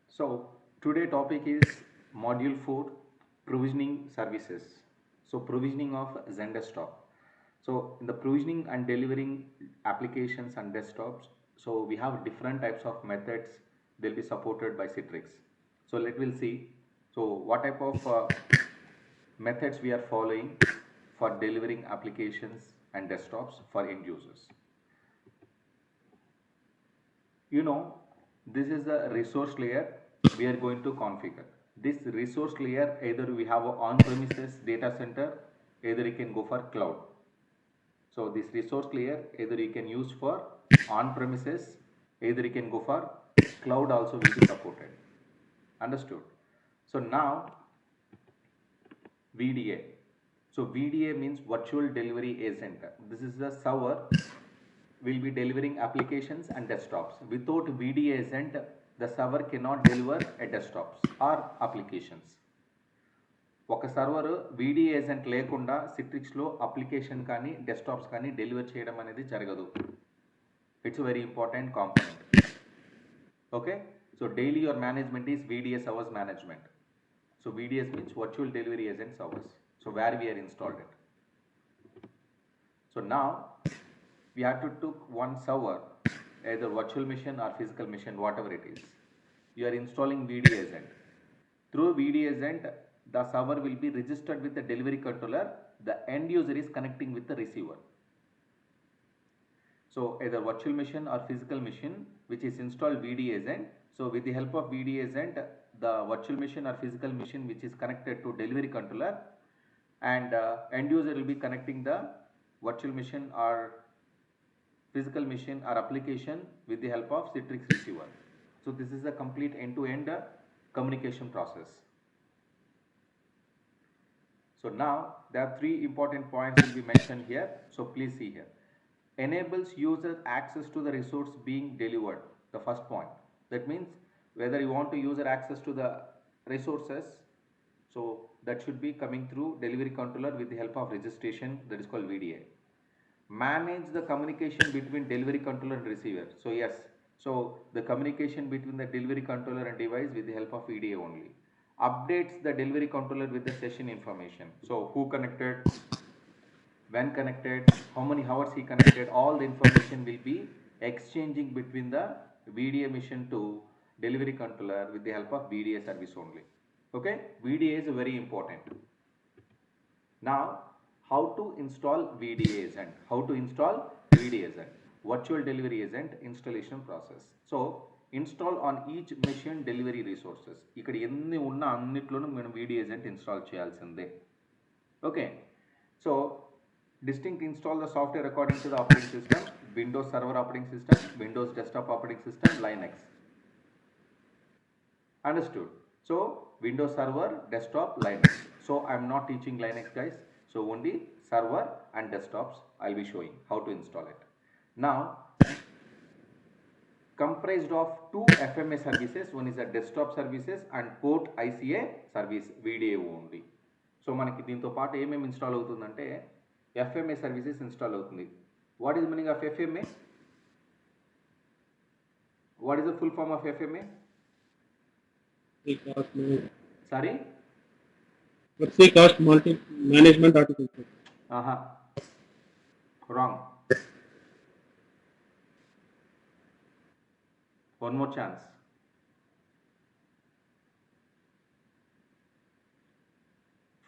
So today topic is module 4, provisioning services. So provisioning of Zen desktop. So in the provisioning and delivering applications and desktops, so we have different types of methods. They'll be supported by Citrix. So let we'll see. So what type of methods we are following for delivering applications and desktops for end users. You know, this is the resource layer we are going to configure. This resource layer, either we have a on-premises data center, either you can go for cloud. So this resource layer, either you can use for on-premises, either you can go for cloud, also will be supported. Understood? So now VDA. So VDA means virtual delivery agent. This is the server will be delivering applications and desktops. Without VDA agent, the server cannot deliver a desktops or applications. ఒక server VDA agent లేకుండా సిట్రిక్స్లో application కానీ desktops కానీ deliver చేయడం అనేది జరగదు. It's very important component. Okay, so daily your management is VDA servers management. So VDS means virtual delivery agent servers. So where we are installed it. So now we have to took one server, either virtual machine or physical machine, whatever it is. You are installing VDA agent. Through VDA agent, the server will be registered with the delivery controller. The end user is connecting with the receiver. So either virtual machine or physical machine which is installed VDA agent. So with the help of VDA agent, the virtual machine or physical machine which is connected to delivery controller, and end user will be connecting the virtual machine or physical machine or application with the help of Citrix receiver. So this is a complete end-to-end communication process. So now there are three important points will be mentioned here. So please see here. Enables user access to the resource being delivered. The first point. That means whether you want to user access to the resources, so that should be coming through delivery controller with the help of registration, that is called VDA. Manage the communication between delivery controller and receiver. So yes, so the communication between the delivery controller and device with the help of VDA only. Updates the delivery controller with the session information. So who connected, when connected, how many hours he connected, all the information will be exchanging between the VDA machine to delivery controller with the help of VDA service only. Okay, VDA is very important. Now how to install VDA agent? How to install VDA agent? Virtual delivery agent installation process. So install on each machine delivery resources. ఇక్కడ ఎన్ని ఉన్న అన్నిట్లోనూ మనం VDA agent install చేయాల్సిందే. Okay, so distinct install the software according to the operating system: Windows Server operating system, Windows Desktop operating system, Linux. Understood? So Windows Server, Desktop, Linux. So I am not teaching Linux, guys. So only server and desktops I'll be showing how to install it. Now comprised of two FMA services. One is a desktop services and port ICA service VDA only. So మనకి దీంతో పాటు ఏమేమి install అవుతుందంటే FMA services install అవుతుంది. What is meaning of FMA? What is the full form of FMA? Sorry? Flexi cost multi management article. Wrong. One more chance.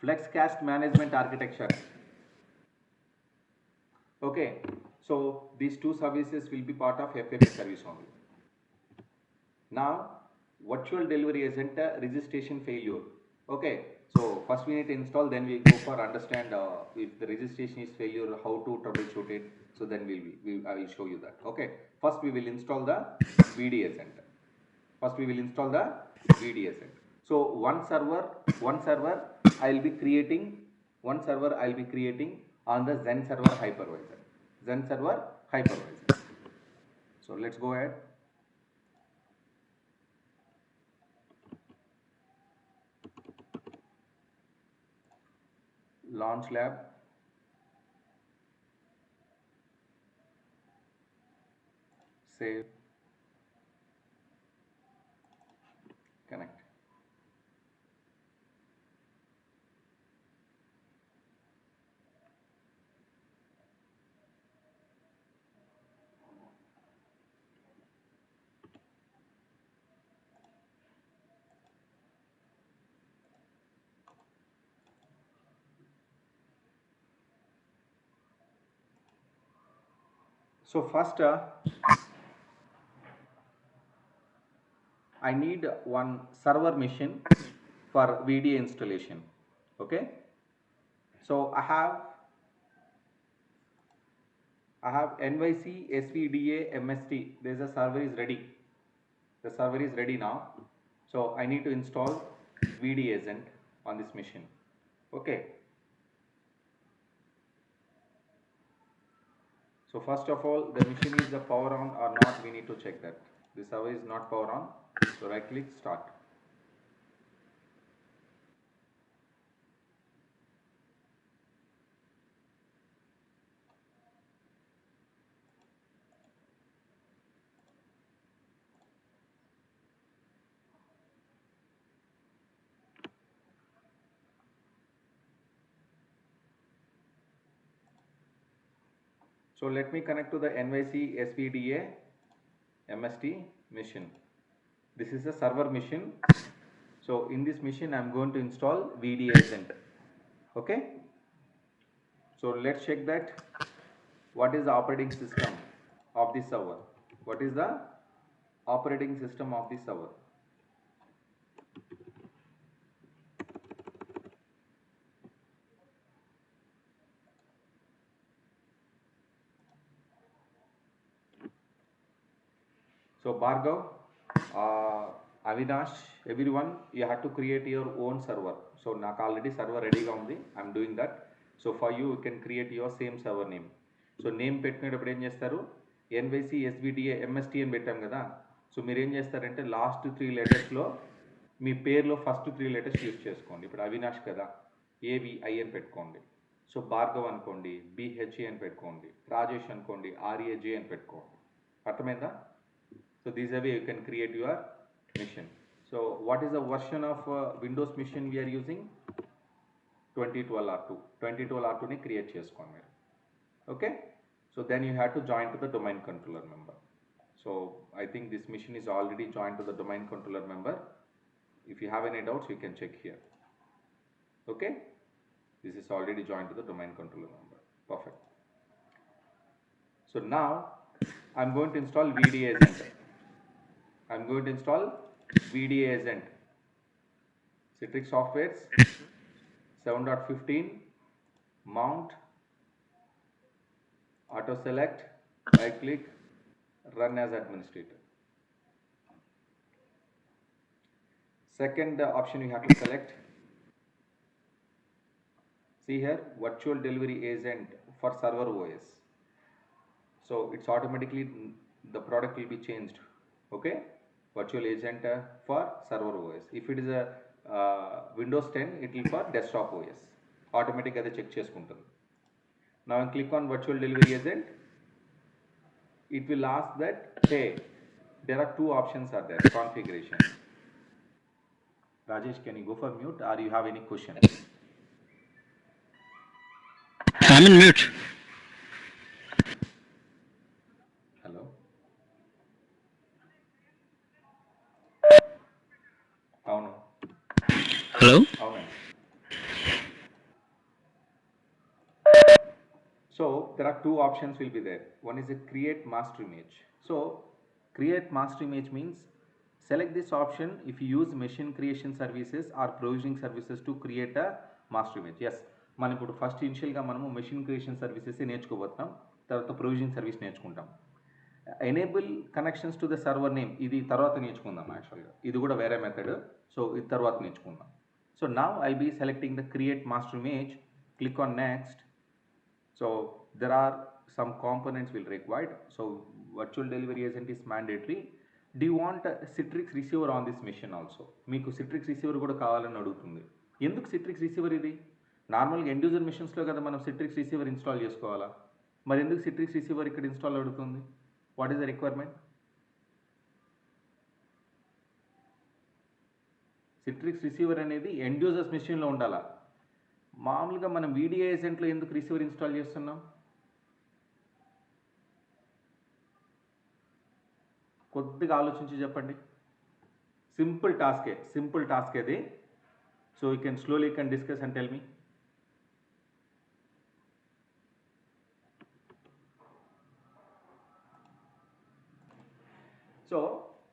FlexCast management architecture. Okay, so these two services will be part of FMA service only. Now virtual delivery agent registration failure. Okay, so first we need to install, then we go for understand if the registration is failure, how to troubleshoot it. So then I will show you that. Okay, first we will install the VDA agent. First we will install the VDA agent. So one server I'll be creating on the Zen server hypervisor. So let's go ahead. Launch lab, save, So first, I need one server machine for VDA installation. Okay. So I have NYC SVDA MST. There's a server is ready. The server is ready now. So I need to install VDA agent on this machine. Okay. So first of all, the machine is the power on or not, we need to check that. The server is not power on. So right click start. So let me connect to the NYC SVDA MST machine. This is a server machine. So in this machine, I'm going to install VDA agent. Okay. So let's check that. What is the operating system of the server? What is the operating system of the server? So Bhargav, Avinash, everyone, you have to create your own server. So నాకు already server ready గా ఉంది. I'm doing that. So for you, you can create your same server name. So name పెట్టినప్పుడు ఏం చేస్తారు, ఎన్వైసి ఎస్బిడిఏ MST అని పెట్టాం కదా. So మీరు ఏం చేస్తారంటే లాస్ట్ 3 లెటర్స్లో మీ పేరులో ఫస్ట్ 3 లెటర్స్ యూజ్ చేసుకోండి. ఇప్పుడు అవినాష్ కదా, ఏవిఐ అని పెట్టుకోండి. సో భార్గవ్ అనుకోండి, బిహెచ్ఏ అని పెట్టుకోండి. రాజేష్ అనుకోండి, ఆర్ఏజే అని పెట్టుకోండి. అర్థమైందా? So this way you can create your machine. So what is the version of Windows machine we are using? 2012 R2. 2012 R2 ni create చేసుకోండి మీరు. Okay. So then you have to join to the domain controller member. So I think this machine is already joined to the domain controller member. If you have any doubts, you can check here. Okay. This is already joined to the domain controller member. Perfect. So now I'm going to install VDA agent. I'm going to install VDA agent. Citrix Softwares 7.15 mount, auto select, right click, run as administrator. Second option you have to select. See here, virtual delivery agent for server OS. So it's automatically the product will be changed. Okay. Virtual agent for server OS. If it is a Windows 10, it will for desktop OS. Automatic ade check cheskuntundi. Now I click on virtual delivery agent. It will ask that, hey, there are 2 options are there, configuration. Rajesh, can you go for mute or you have any question? I'm in mute. Hello. అవును. Hello? అవునండి. So there are 2 options will be there. One is a create master image. So create master image means select this option if you use machine creation services or provisioning services to create a master image. Yes, మనం ఇప్పుడు first ఇనిషియల్గా మనము machine creation services నేర్చుకోబోతున్నాం, తర్వాత provisioning service నేర్చుకుంటాం. Enable connections to the server name ఇది తర్వాత నేర్చుకుందాం. యాక్చువల్గా ఇది కూడా వేరే మెథడ్. సో ఇది తర్వాత నేర్చుకుందాం. So now I be selecting the create master image. Click on next. So there are some components will required. So virtual delivery agent is mandatory. Do you want a Citrix receiver on this machine also? మీకు Citrix receiver కూడా కావాలని అడుగుతుంది. ఎందుకు Citrix receiver ఇది? నార్మల్గా end user మిషన్స్లో కదా మనం Citrix receiver install చేసుకోవాలా, మరి ఎందుకు Citrix receiver ఇక్కడ ఇన్స్టాల్ అడుగుతుంది? What is the requirement? Citrix receiver అనేది ఎండ్ యూజర్స్ మిషన్లో ఉండాలా. మామూలుగా మనం వీడియో ఏజెంట్లో ఎందుకు రిసీవర్ ఇన్స్టాల్ చేస్తున్నాం? కొద్దిగా ఆలోచించి చెప్పండి. సింపుల్ టాస్క్ అది. So you can slowly can discuss and tell me. So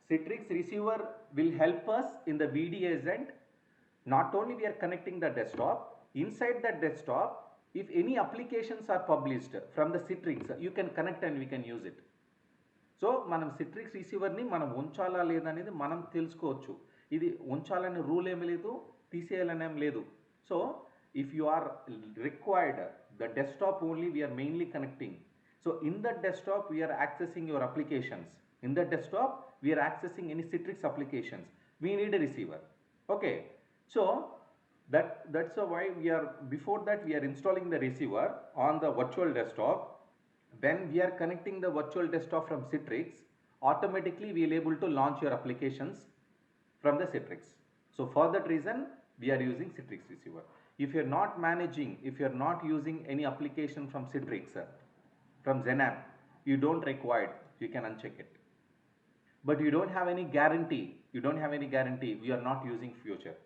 Citrix receiver will help us in the VDA agent. Not only we are connecting the desktop, inside that desktop, if any applications are published from the Citrix, you can connect and we can use it. So మనం Citrix రిసీవర్ని మనం ఉంచాలా లేదనేది మనం తెలుసుకోవచ్చు. ఇది ఉంచాలనే rule ఏమీ లేదు, తీసేయాలనేం లేదు. So if you are required the desktop only we are mainly connecting. So in the desktop we are accessing your applications. In the desktop we are accessing any Citrix applications. We need a receiver. Okay, so that's why we are, before that we are installing the receiver on the virtual desktop. When we are connecting the virtual desktop from Citrix, automatically we will able to launch your applications from the Citrix. So for that reason we are using Citrix receiver. If you are not managing, if you are not using any application from Citrix, from Zenap, you don't require, you can uncheck it. But you don't have any guarantee, we are not using future.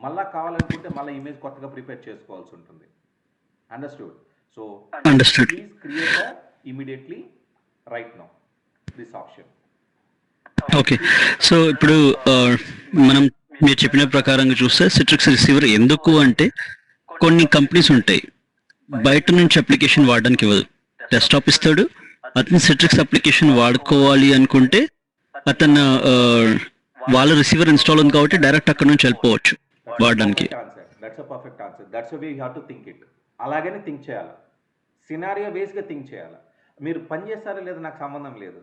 మళ్ళా కావాలనుకుంటే మళ్ళీ image కొత్తగా prepare చేసుకోవాల్సి ఉంటుంది. Understood? So please create immediately right now this option. Okay, so ఇప్పుడు మనం మీరు చెప్పిన ప్రకారంగా చూస్తే సిట్రిక్స్ రిసీవర్ ఎందుకు అంటే కొన్ని కంపెనీస్ ఉంటాయి బయట నుంచి అప్లికేషన్ వాడడానికి ఇవ్వదు, డెస్క్టాప్ ఇస్తాడు, అతను సిట్రిక్స్ అప్లికేషన్ వాడుకోవాలి అనుకుంటే అతను వాళ్ళ రిసీవర్ ఇన్స్టాల్ ఉంది కాబట్టి డైరెక్ట్ అక్కడ నుంచి వెళ్ళిపోవచ్చు వాడడానికి. That's a perfect answer. That's way you have to think it. అలాగనే థింక్ చేయాలి, సినారియో బేస్గా థింక్ చేయాలి. మీరు పని చేస్తారో లేదో నాకు సంబంధం లేదు,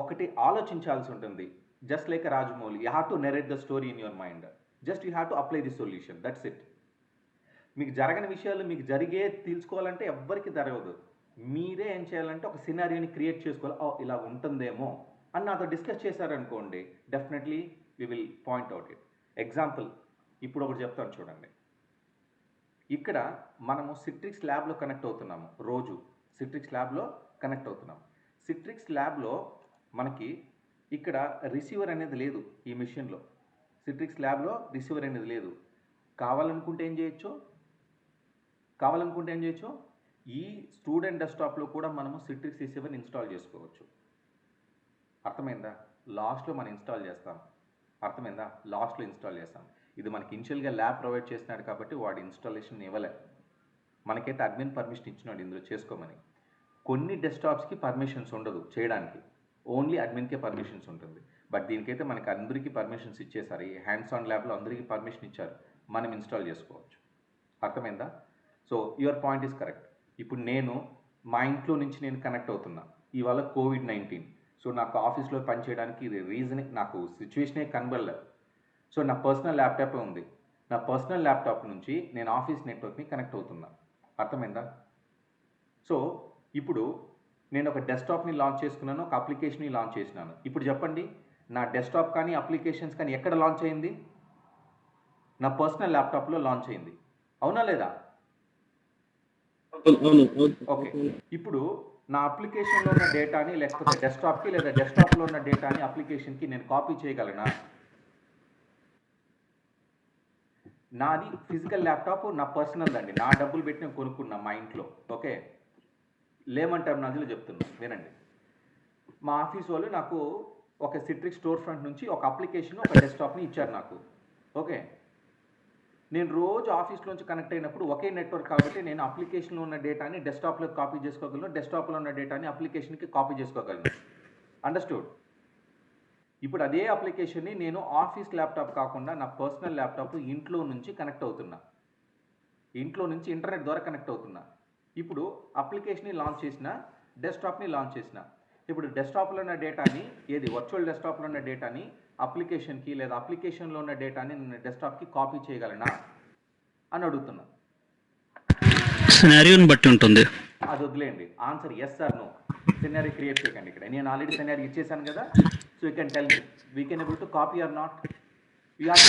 ఒకటి ఆలోచించాల్సి ఉంటుంది. Just like Rajamouli, you have to narrate the story in your mind. Just you have to apply the solution, that's it. మీకు జరగని విషయాలు మీకు జరిగే తెలుసుకోవాలంటే ఎవ్వరికి జరగదు. మీరే ఏం చేయాలంటే ఒక సినారియోని క్రియేట్ చేసుకోవాలి. ఇలా ఉంటుందేమో అని నాతో డిస్కస్ చేశారనుకోండి, definitely we will point out it. Example ఇప్పుడు ఒకటి చెప్తాను చూడండి. ఇక్కడ మనము సిట్రిక్స్ ల్యాబ్లో కనెక్ట్ అవుతున్నాము, రోజు సిట్రిక్స్ ల్యాబ్లో కనెక్ట్ అవుతున్నాము. సిట్రిక్స్ ల్యాబ్లో మనకి ఇక్కడ రిసీవర్ అనేది లేదు ఈ మిషన్లో. సిట్రిక్స్ ల్యాబ్లో రిసీవర్ అనేది లేదు. కావాలనుకుంటే ఏం చేయొచ్చు, ఈ స్టూడెంట్ డెస్క్టాప్లో కూడా మనము సిట్రిక్స్ రిసీవర్ని ఇన్స్టాల్ చేసుకోవచ్చు. అర్థమైందా? లాస్ట్లో మనం ఇన్స్టాల్ చేస్తాం. అర్థమైందా? లాస్ట్లో ఇన్స్టాల్ చేస్తాం. ఇది మనకి ఇనిషియల్గా ల్యాబ్ ప్రొవైడ్ చేసినాడు కాబట్టి వాడు ఇన్స్టాలేషన్ ఇవ్వలే. మనకైతే అడ్మిన్ పర్మిషన్ ఇచ్చినాడు ఇందులో చేసుకోమని. కొన్ని డెస్క్టాప్స్కి పర్మిషన్స్ ఉండదు చేయడానికి, ఓన్లీ అడ్మిన్కే పర్మిషన్స్ ఉంటుంది. బట్ దీనికైతే మనకి అందరికీ పర్మిషన్స్ ఇచ్చేసారు. ఈ హ్యాండ్స్ ఆన్ ల్యాబ్లో అందరికీ పర్మిషన్ ఇచ్చారు, మనం ఇన్స్టాల్ చేసుకోవచ్చు. అర్థమైందా? So your point is correct. ఇప్పుడు నేను మా ఇంట్లో నుంచి నేను కనెక్ట్ అవుతున్నా. ఇవాళ కోవిడ్-19. సో నాకు ఆఫీస్లో పనిచేయడానికి ఇది రీజన్, నాకు సిచ్యువేషనే కనబడలేదు. సో నా పర్సనల్ ల్యాప్టాప్ ఉంది. నా పర్సనల్ ల్యాప్టాప్ నుంచి నేను ఆఫీస్ నెట్వర్క్ని కనెక్ట్ అవుతున్నా. అర్థమైందా? సో ఇప్పుడు నేను ఒక డెస్క్టాప్ని లాంచ్ చేసుకున్నాను, ఒక అప్లికేషన్ని లాంచ్ చేసినాను. ఇప్పుడు చెప్పండి, నా డెస్క్టాప్ కానీ అప్లికేషన్స్ కానీ ఎక్కడ లాంచ్ అయింది? నా పర్సనల్ ల్యాప్టాప్లో లాంచ్ అయింది. అవునా లేదా? ఓకే, ఇప్పుడు నా అప్లికేషన్లో ఉన్న డేటాని లేకపోతే డెస్క్టాప్కి లేదా డెస్క్టాప్లో ఉన్న డేటాని అప్లికేషన్కి నేను కాపీ చేయగలనా? నాది ఫిజికల్ ల్యాప్టాప్, నా పర్సనల్ అండి, నా డబ్బులు పెట్టి నేను కొనుక్కున్నా మా ఇంట్లో. ఓకే, లేమన్ టర్మినాలజీలో చెప్తున్నా వినండి. మా ఆఫీస్ వాళ్ళు నాకు ఒక సిట్రిక్స్ స్టోర్ ఫ్రంట్ నుంచి ఒక అప్లికేషన్, ఒక డెస్క్టాప్ని ఇచ్చారు నాకు. ఓకే, నేను రోజు ఆఫీస్లో నుంచి కనెక్ట్ అయినప్పుడు ఒకే నెట్వర్క్ కాబట్టి నేను అప్లికేషన్లో ఉన్న డేటాని డెస్క్టాప్లోకి కాపీ చేసుకోగలను, డెస్క్టాప్లో ఉన్న డేటాని అప్లికేషన్కి కాపీ చేసుకోగలను. అండర్స్టూడ్? ఇప్పుడు అదే అప్లికేషన్ని నేను ఆఫీస్ ల్యాప్టాప్ కాకుండా నా పర్సనల్ ల్యాప్టాప్ ఇంట్లో నుంచి కనెక్ట్ అవుతున్నా, ఇంట్లో నుంచి ఇంటర్నెట్ ద్వారా కనెక్ట్ అవుతున్నా. ఇప్పుడు అప్లికేషన్ని లాంచ్ చేసిన, డెస్క్టాప్ని లాంచ్ చేసిన. ఇప్పుడు డెస్క్టాప్లో ఉన్న డేటాని, ఏది వర్చువల్ డెస్క్టాప్లో ఉన్న డేటాని అప్లికేషన్కి లేదా అప్లికేషన్లో ఉన్న డేటాని నేను డెస్క్టాప్కి కాపీ చేయగలనా అని అడుగుతున్నా. సినారియోని బట్టి ఉంటుంది. అది వదిలేయండి, answer yes or no. Scenario create చేయకండి. ఇక్కడ నేను ఆల్రెడీ సినారీ ఇచ్చేసాను కదా. So you can tell me, we can able to copy or not.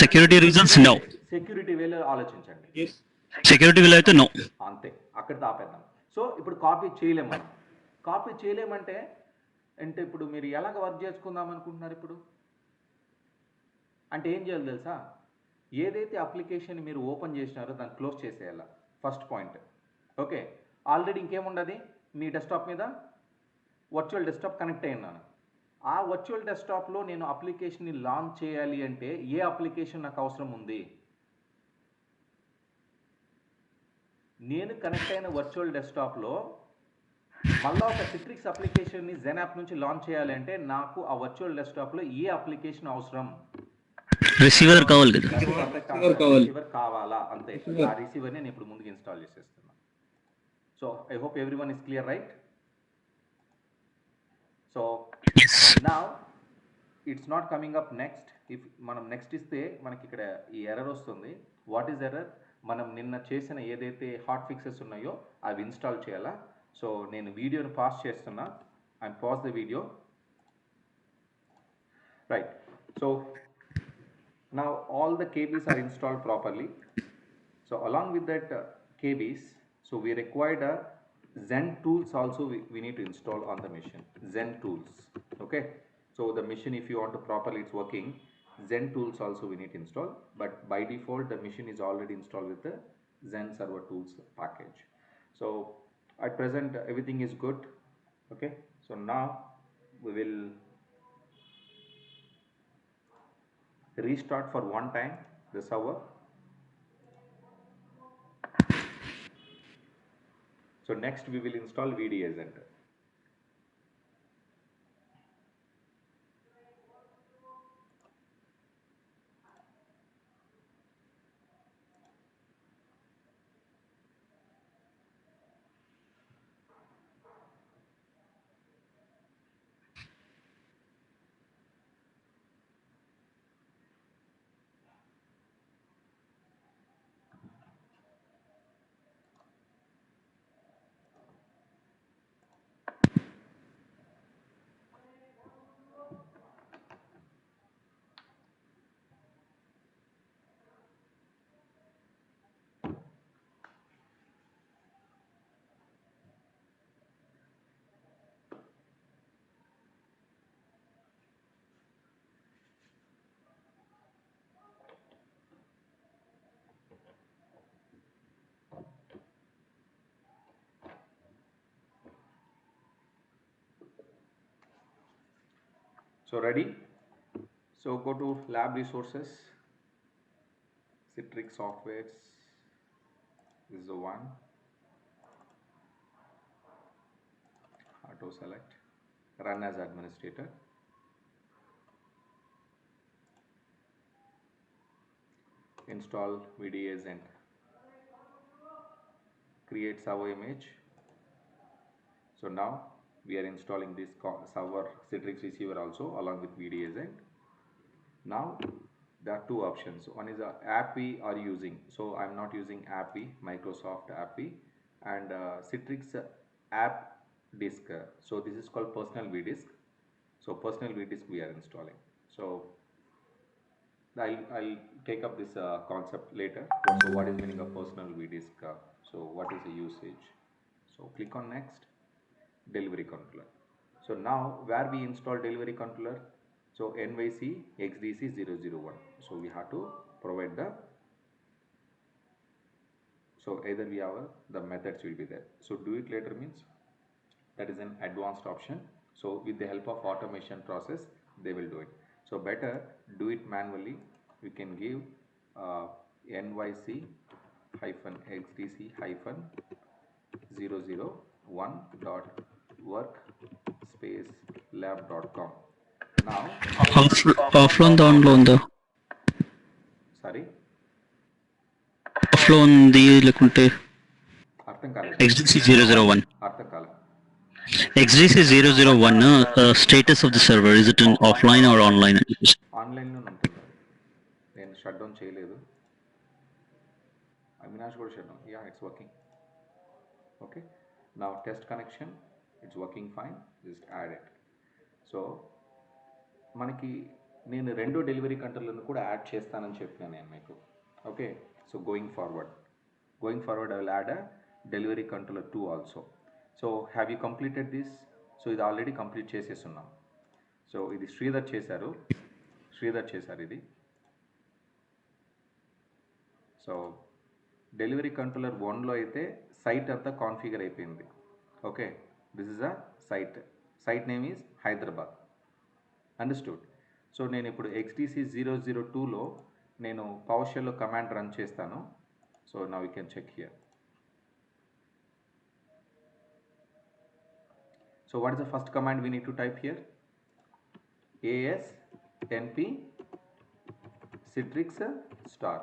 Security reasons no. Security వేలో ఆలోచించండి. సెక్యూరిటీ వేలో అయితే నో. అంతే, అక్కడితో ఆపేద్దాం. సో ఇప్పుడు కాపీ చేయలేము మనం. కాపీ చేయలేమంటే ఇప్పుడు మీరు ఎలాగ వర్క్ చేసుకుందాం అనుకుంటున్నారు? ఇప్పుడు అంటే ఏం చేయాలి తెలుసా? ఏదైతే అప్లికేషన్ మీరు ఓపెన్ చేసినారో దాన్ని క్లోజ్ చేసేయాలి, ఫస్ట్ పాయింట్. ఓకే, ఆల్రెడీ ఇంకేముండదు మీ డెస్క్టాప్ మీద వర్చువల్ డెస్క్టాప్ కనెక్ట్ అయ్యాను. ఆ వర్చువల్ డెస్క్టాప్లో నేను అప్లికేషన్ని లాంచ్ చేయాలి అంటే ఏ అప్లికేషన్ నాకు అవసరం ఉంది? నేను కనెక్ట్ అయిన వర్చువల్ డెస్క్టాప్లో మళ్ళీ ఒక సిట్రిక్స్ అప్లికేషన్ని జెన్ యాప్ నుంచి లాంచ్ చేయాలి అంటే నాకు ఆ వర్చువల్ డెస్క్టాప్లో ఏ అప్లికేషన్ అవసరం? రిసీవర్ కావాలి కదా. రిసీవర్ కావాలా అంతే. ఆ రిసీవర్ని నేను ఇప్పుడు ముందుకు ఇన్స్టాల్ చేసేస్తున్నాను. So I hope everyone is clear, right? So నా it's not coming up next. If మనం నెక్స్ట్ ఇస్తే మనకి ఇక్కడ ఈ ఎర్రర్ వస్తుంది. What is error? మనం నిన్న చేసిన ఏదైతే హాట్ ఫిక్సెస్ ఉన్నాయో అవి ఇన్స్టాల్ చేయాలా. సో నేను వీడియోని పాస్ చేస్తున్నా. I pause the video, right? So now all the KBs are installed properly. So along with that KBs, so we required a Zen tools also we need to install on the machine. Zen tools, okay? So the machine, if you want to properly it's working, Zen tools also we need to install, but by default the machine is already installed with the Zen server tools package. So at present everything is good, okay? So now we will restart for one time the server. So next we will install VDA Center. So ready? So go to lab resources, Citrix softwares, this is the one, auto select, run as administrator, install VDA Zen, create server image. So now we are installing this server Citrix receiver also along with VDA Zen. Now there are two options. One is app we are using. So I'm not using AppV, Microsoft AppV, and Citrix app disk. So this is called personal vdisk. So personal vdisk we are installing. So I'll take up this concept later. So what is meaning of personal vdisk? So what is the usage? So click on next, delivery controller. So now where we install delivery controller? So NYC XDC 001. So we have to provide the, so either we have the methods will be there. So do it later means that is an advanced option. So with the help of automation process they will do it. So better do it manually. We can give NYC hyphen XDC hyphen 001 dot workspace lab.com. Now ఆఫ్లో దాంట్లో ఉందా? sorry, ఆఫ్లో ఉంది లేకుంటే అర్థం కాలేదు. XDC 001. అర్థం కాలేదు. XDC 001 status of the server, is it in offline or online? ఆన్లైన్లో ఉంటుంది. నేను షట్ డౌన్ చేయలేదు. అవినాష్ కూడా shut down. Yeah it's working. Okay, now test connection, it's working fine, just add it. So మనకి నేను రెండో డెలివరీ కంట్రోలర్ను కూడా యాడ్ చేస్తానని చెప్పినాను నేను మీకు. Okay, so going forward I will add a delivery controller 2 also. So have you completed this? So ఇది ఆల్రెడీ కంప్లీట్ చేసేస్తున్నాం. సో ఇది శ్రీధర్ చేశారు ఇది. సో డెలివరీ కంట్రోలర్ 1లో అయితే సైట్ అంతా కాన్ఫిగర్ అయిపోయింది. Okay, this is a site name is Hyderabad. Understood. So నేను ఇప్పుడు XDC 002లో నేను PowerShellలో కమాండ్ రన్ చేస్తాను. So now you can check here. So what is the first command we need to type here? as np citrix star.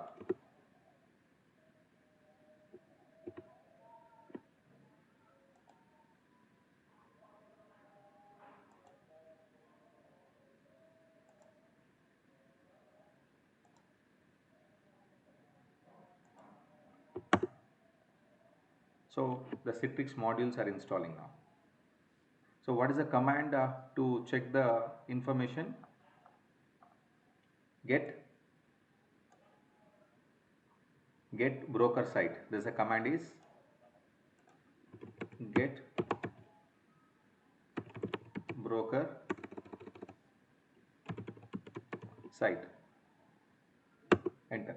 So the Citrix modules are installing now. So what is the command to check the information? Get broker site. This a command is get broker site. Enter.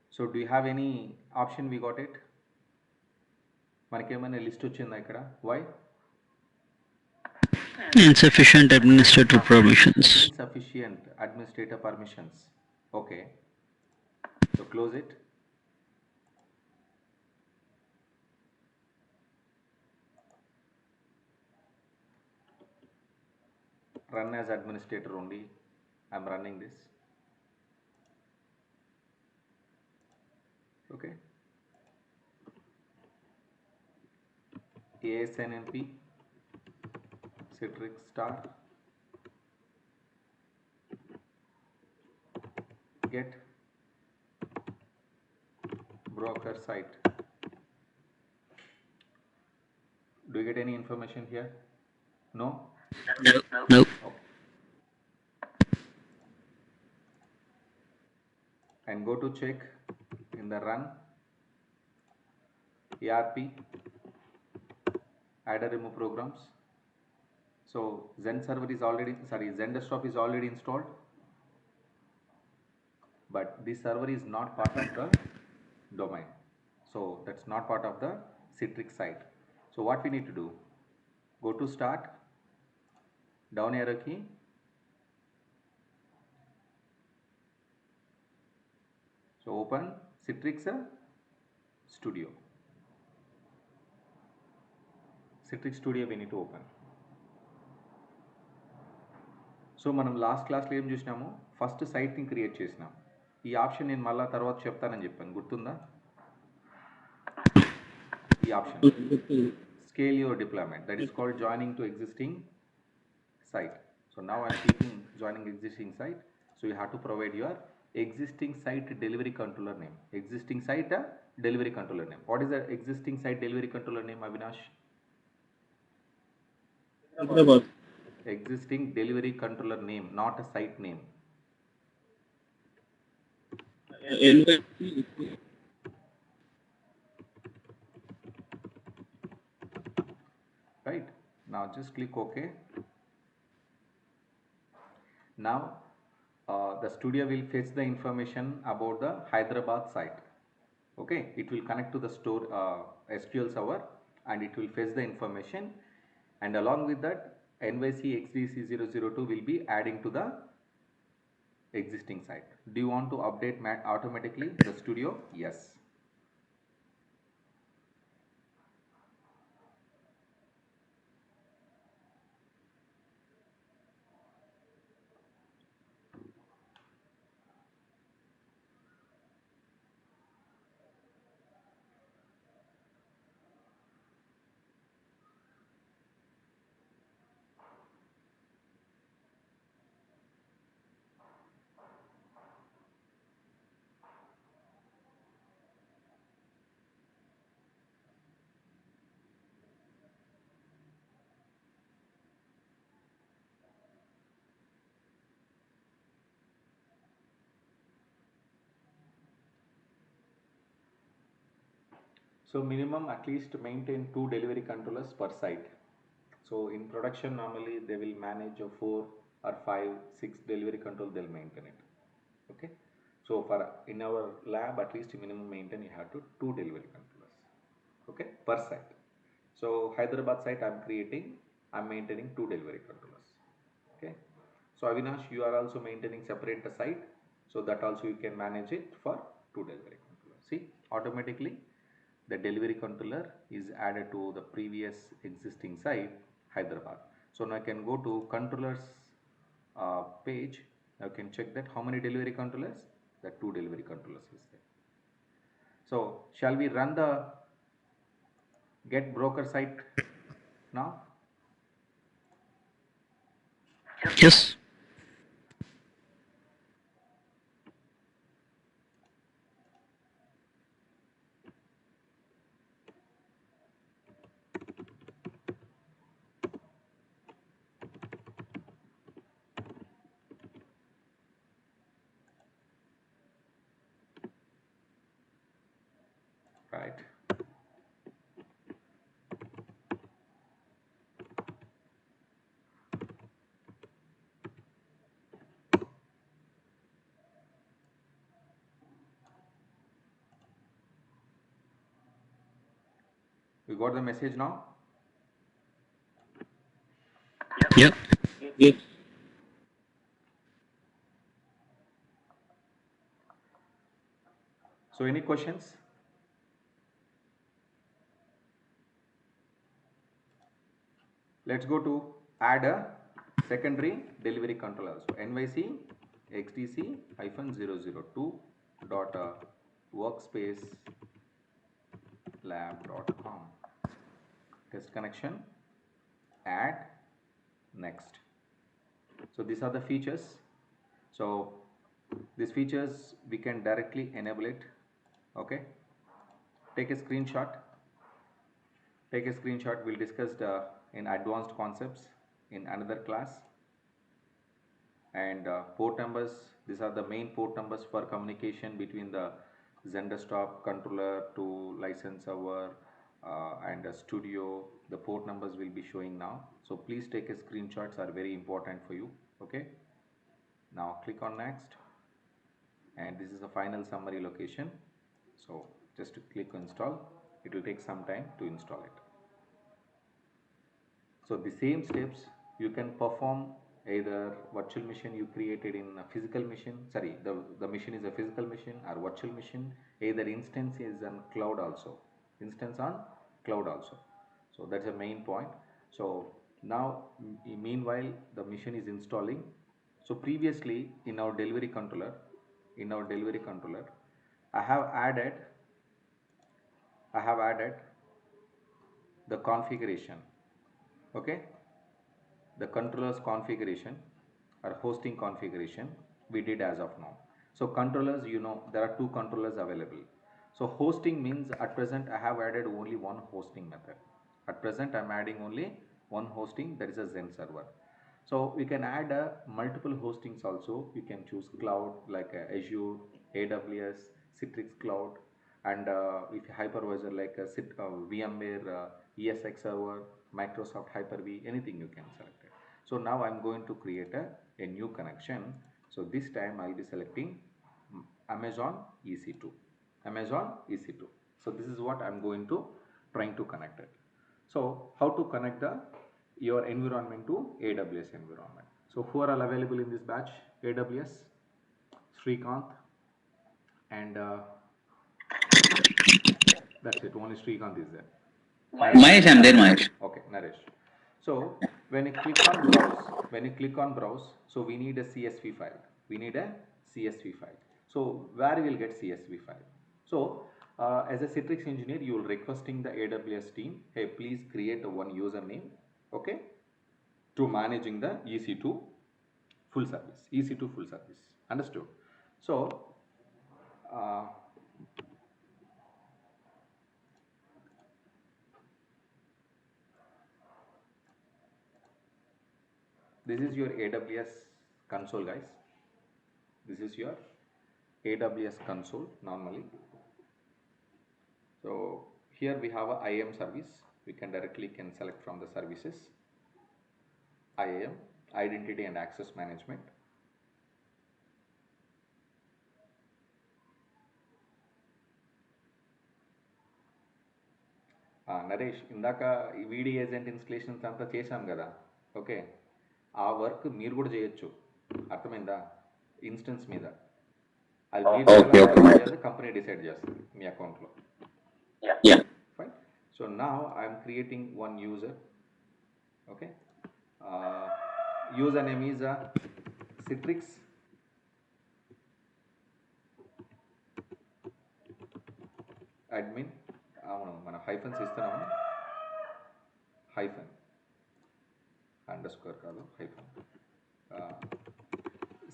So do you have any option? We got it. మనకేమైనా list వచ్చిందా ఇక్కడ? Why? Insufficient administrative permissions. Insufficient administrator permissions. Okay. So close it. Run as administrator only. I'm running this. Okay. ASNMP Citrix star get broker site. Do you get any information here? No? No. Okay. And go to check in the run ERP add or remove programs. So Zen server is already, Zen desktop is already installed, but this server is not part of the domain. So that's not part of the Citrix site. So what we need to do, go to start, down arrow key, so open Citrix Studio. Citrix Studio we need to open. So మనం last క్లాస్లో ఏం చూసినాము, first సైట్ని create చేసినాం. ఈ option నేను మళ్ళీ తర్వాత చెప్తానని చెప్పాను, గుర్తుందా? ఈ option scale your deployment, that is called joining to existing site. So now I'm clicking joining existing site. So you have to provide your existing site delivery controller name. Existing site delivery controller name. What is the existing site delivery controller name, Avinash? Existing delivery controller name, not a site name. Right. Now just click OK. Now the studio will fetch the information about the Hyderabad site. Okay, it will connect to the store SQL server and it will fetch the information, and along with that NYC XDC 002 will be adding to the existing site. Do you want to update automatically the studio? Yes. So minimum at least maintain 2 delivery controllers per site. So in production normally they will manage 4 or 5, 6 delivery control, they'll maintain it. Okay. So for in our lab at least minimum maintain you have to 2 delivery controllers. Okay, per site. So Hyderabad site I'm maintaining 2 delivery controllers. Okay. So Avinash, you are also maintaining separate site, so that also you can manage it for two delivery controllers. See, automatically the delivery controller is added to the previous existing site, Hyderabad. So now I can go to controllers page. Now you can check that how many delivery controllers. The two delivery controllers is there. So shall we run the get broker site now? Yes. Right. You got the message now? Yep. So any questions? Let's go to add a secondary delivery controller. So NYC XDC -002 dot workspace lab.com. Test connection, add, next. So these are the features. So these features we can directly enable it. Okay, take a screenshot. Take a screenshot. We'll discuss in advanced concepts in another class. And port numbers, these are the main port numbers for communication between the Zendesk controller to license server and studio. The port numbers will be showing now, so please take a screenshots, are very important for you. Okay, now click on next, and this is the final summary location. So just to click install, it will take some time to install it. So the same steps you can perform either virtual machine you created in a physical machine, sorry, the machine is a physical machine or virtual machine, either instance is on cloud also, instance on cloud also. So that's the main point. So now meanwhile the machine is installing. So previously in our delivery controller, I have added the configuration. Okay, the controllers configuration or hosting configuration we did as of now. So controllers, you know, there are two controllers available. So hosting means at present I have added only one hosting method. At present I'm adding only one hosting, that is a Zen server. So we can add multiple hostings also. You can choose cloud like Azure, AWS, Citrix Cloud, and if hypervisor like VMware, ESX server, Microsoft Hyper-V, anything you can select it. So now I'm going to create a new connection. So this time I'll be selecting Amazon EC2. Amazon EC2. So this is what I'm going to trying to connect it. So how to connect your environment to AWS environment. So who are all available in this batch? AWS, Srikanth, and that's it. Only Srikanth is there. Mahesh, I'm there, Mahesh. Okay, Naresh. So when you click on browse, so we need a CSV file. We need a CSV file. So where we will get CSV file? So as a Citrix engineer, you will requesting the AWS team, hey, please create a one username, okay, to managing the EC2 full service, EC2 full service. Understood? So uh, this is your AWS console, guys. This is your AWS console normally. So here we have a IAM service. We can directly select from the services. IAM, Identity and Access Management. Naresh ఇందాక ఈ వీడి agent installations అంతా చేశాం కదా, okay, ఆ work మీరు కూడా చేయొచ్చు. అర్థమైందా? ఇన్స్టెన్స్ మీద అది Okay, మీరు okay, చేయాలి, కంపెనీ డిసైడ్ చేస్తుంది మీ అకౌంట్లో. Yeah. Fine. So now I am creating one user. Okay. Username is Citrix. Admin. మన హైఫన్స్ ఇస్తున్నాము, హైఫన్ అండర్స్కోర్ కాదు, hyphen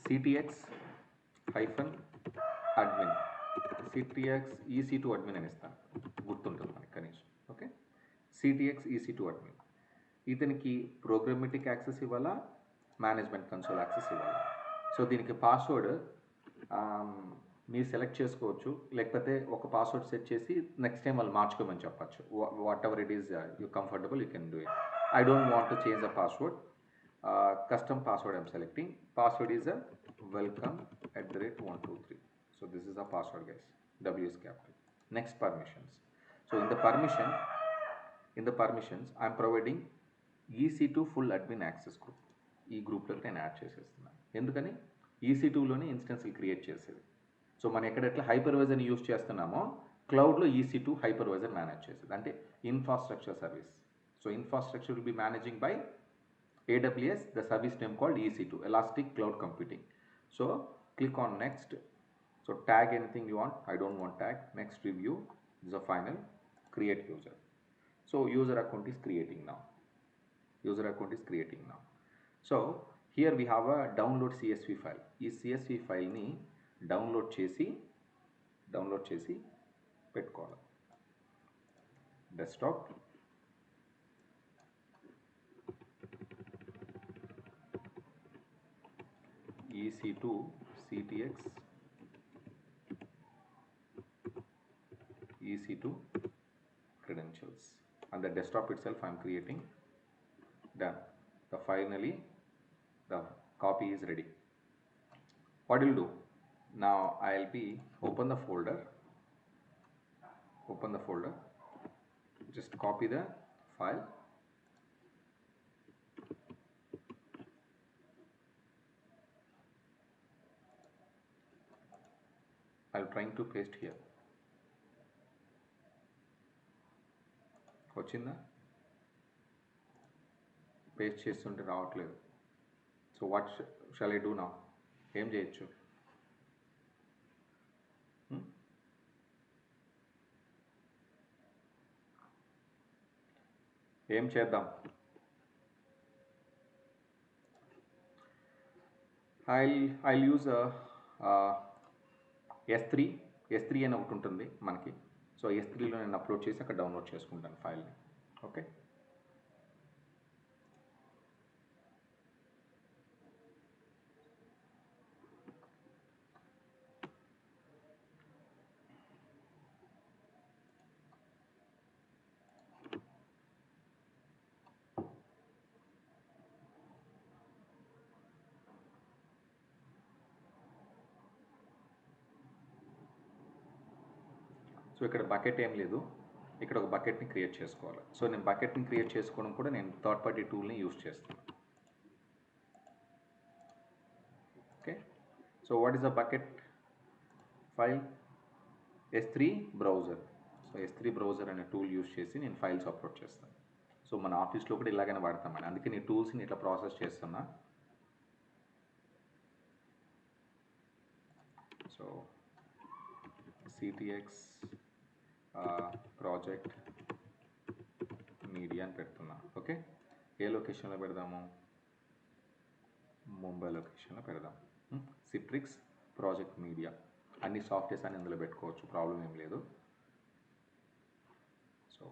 CTX hyphen admin, CTX EC2 admin అని ఇస్తాను, గుర్తుంటుంది మనకి కనీసం. Okay, CTX EC2 admin. ఇతనికి ప్రోగ్రామెటిక్ యాక్సెస్ ఇవ్వాలా, మేనేజ్మెంట్ కన్సోల్ యాక్సెస్ ఇవ్వాలా. సో దీనికి పాస్వర్డ్ మీరు సెలెక్ట్ చేసుకోవచ్చు, లేకపోతే ఒక పాస్వర్డ్ సెట్ చేసి నెక్స్ట్ టైం వాళ్ళు మార్చుకోమని చెప్పచ్చు. Whatever it is you comfortable, you can do it. I don't want to change the password. Custom password I'm selecting. Password is a welcome@123. So this is the password, guys. W is capital. Next, permissions. So in the permissions I am providing EC2 full admin access group. ఈ గ్రూప్లోకి నేను add చేసేస్తున్నాను. ఎందుకని EC2లోనే ఇన్స్టెన్స్లు create చేసేది. So మనం ఎక్కడెట్లా హైపర్వైజర్ని use చేస్తున్నామో క్లౌడ్లో EC2 hypervisor manage చేసేది, అంటే infrastructure service. So infrastructure will be managing by AWS, the service name called EC2, Elastic Cloud Computing. So click on next. So tag anything you want. I don't want tag. Next, review. This is a final. Create user. So user account is creating now. User account is creating now. So here we have a download CSV file. ఈ CSV file ni download చేసి పెట్టుకోవాలి. Desktop. EC2 CTX EC2 credentials, and the desktop itself I am creating. Done. Finally the copy is ready. What will do now? I'll be open the folder, just copy the file. I'm trying to paste here. వచ్చిందా? Paste చేస్తుంటే రావట్లేదు. So what shall I do now? ఏం చేయొచ్చు? ఏం చేద్దాం? I'll use S3 అని ఒకటి ఉంటుంది మనకి. సో S3లో నేను అప్లోడ్ చేసి అక్కడ డౌన్లోడ్ చేసుకుంటాను ఫైల్ని. ఓకే, సో ఇక్కడ బకెట్ ఏం లేదు, ఇక్కడ ఒక బకెట్ని క్రియేట్ చేసుకోవాలి. సో నేను బకెట్ని క్రియేట్ చేసుకోవడం కూడా నేను థర్డ్ పార్టీ టూల్ని యూజ్ చేస్తాను. Okay, so what is the bucket file? S3 browser. So S3 browser అనే టూల్ యూజ్ చేసి నేను ఫైల్స్ అప్లోడ్ చేస్తాను. సో మన ఆఫీస్లో కూడా ఇలాగైనా వాడతామని, అందుకే నేను టూల్స్ని ఇట్లా ప్రాసెస్ చేస్తున్నా. సో CTX ప్రాజెక్ట్ మీడియా అని పెడుతున్నా. ఓకే, ఏ లొకేషన్లో పెడదాము? ముంబై లొకేషన్లో పెడదాం. సిట్రిక్స్ ప్రాజెక్ట్ మీడియా, అన్ని సాఫ్ట్వేర్స్ అని ఇందులో పెట్టుకోవచ్చు, ప్రాబ్లం ఏం లేదు. సో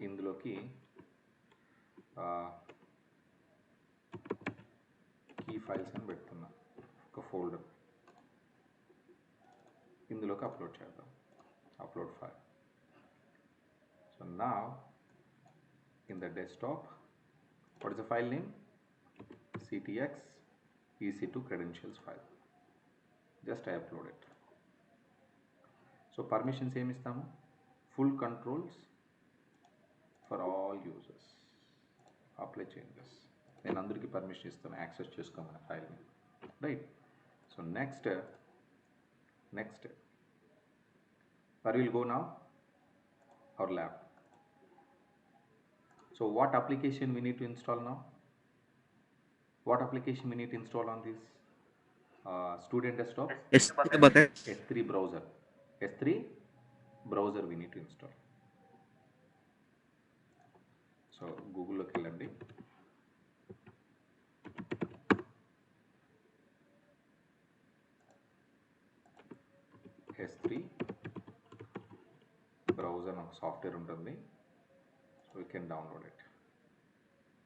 ఇందులోకి కీ ఫైల్స్ అని పెడుతున్నా, ఒక ఫోల్డర్, ఇందులోకి అప్లోడ్ చేద్దాం. Upload file. So now in the desktop, what is the file name? CTX EC2 credentials file. Just I upload it. So permissions ఏమి ఇస్తాము? Full controls for all users. Apply changes. నేను అందరికీ permission ఇస్తాను access చేసుకోమని ఫైల్ని. right? So next, where will go now? Our lab. So what application we need to install now? What application we need to install on this student desktop? S3 browser. S3 browser we need to install. So Google loki వెళ్ళండి. S3 browser అని ఒక software ఉంటుంది. So we can download it.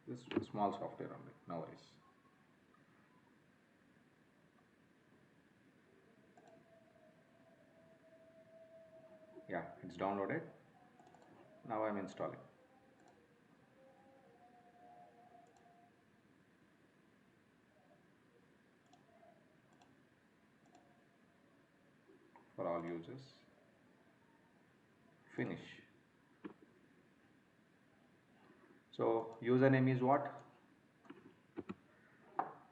This small software only, no worries. Yeah, it's downloaded. Now I'm installing. For all users. Finish. So username is what?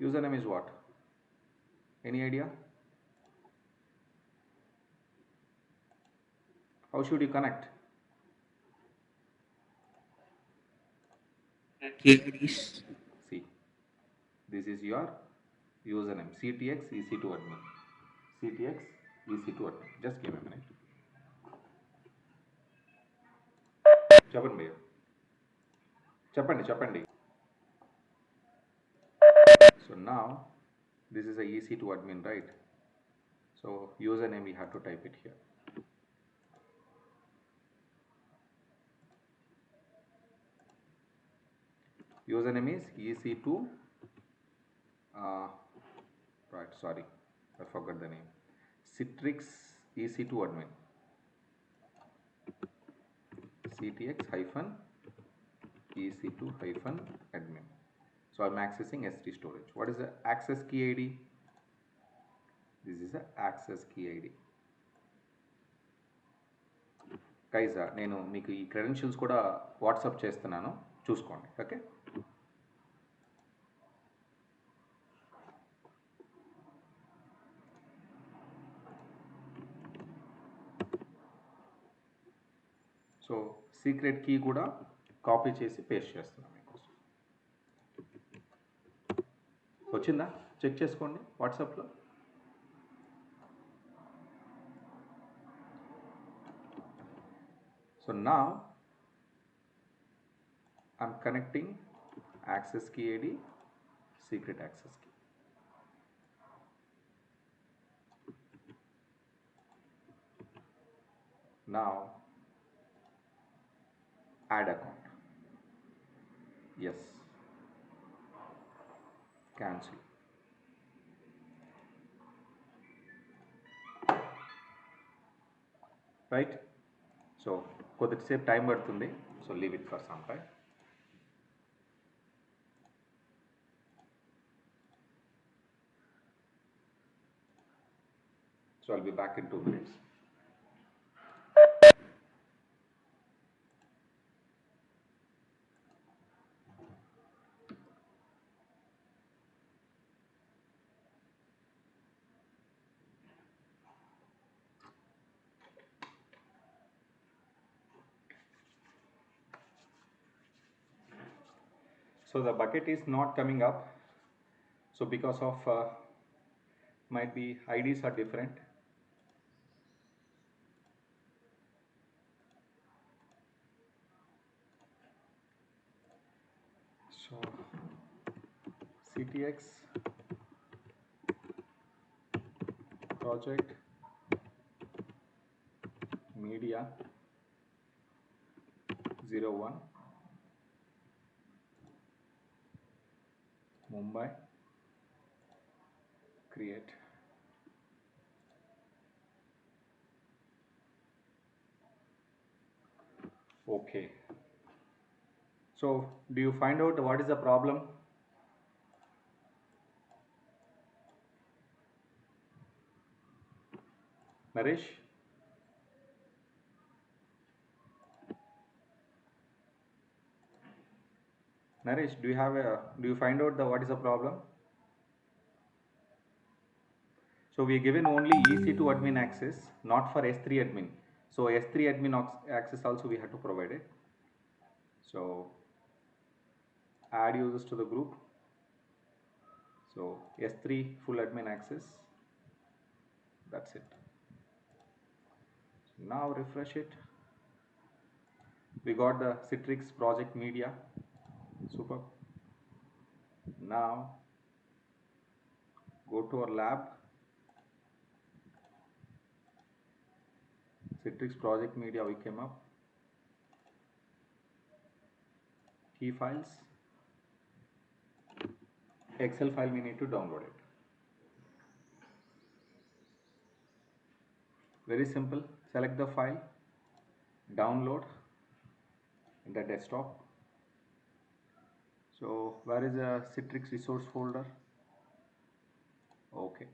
Username is what? Any idea? How should you connect? See, this is your username, CTX EC2 admin. CTX EC2 admin. Just give me a minute. చెప్పండి. So now this is a EC2 admin, right? So username we have to type it here. Username is EC2 right, sorry, I forgot the name. Citrix EC2 admin. CTX hyphen EC2 hyphen admin. So I'm accessing S3 storage. What is the access key ID? This is the access key ID. Guys, నేను మీకు ఈ credentials కూడా WhatsApp చేస్తున్నాను, చూసుకోండి. Okay, so secret key కూడా copy చేసి paste చేస్తున్నాను మీకోసం. వచ్చిందా? చెక్ చేసుకోండి వాట్సాప్లో. So now I'm connecting access key ID, secret access key. Now add account. Yes. Cancel. Right? So కొద్దిసేపు టైం పడుతుంది. So leave it for some time. So I'll be back in 2 minutes. So the bucket is not coming up. So because of might be IDs are different. So CTX project media 01 Mumbai, create. Okay. So do you find out what is the problem? Naresh? Naresh, do you find out what is the problem? So we are given only EC2 admin access, not for S3 admin. So S3 admin access also we have to provide it. So add users to the group. So S3 full admin access. That's it. Now refresh it. We got the Citrix project media. Super. Now go to our lab. Citrix project media we came up. Key files. Excel file we need to download it. Very simple. Select the file, download in the desktop. So where is the Citrix resource folder? Okay.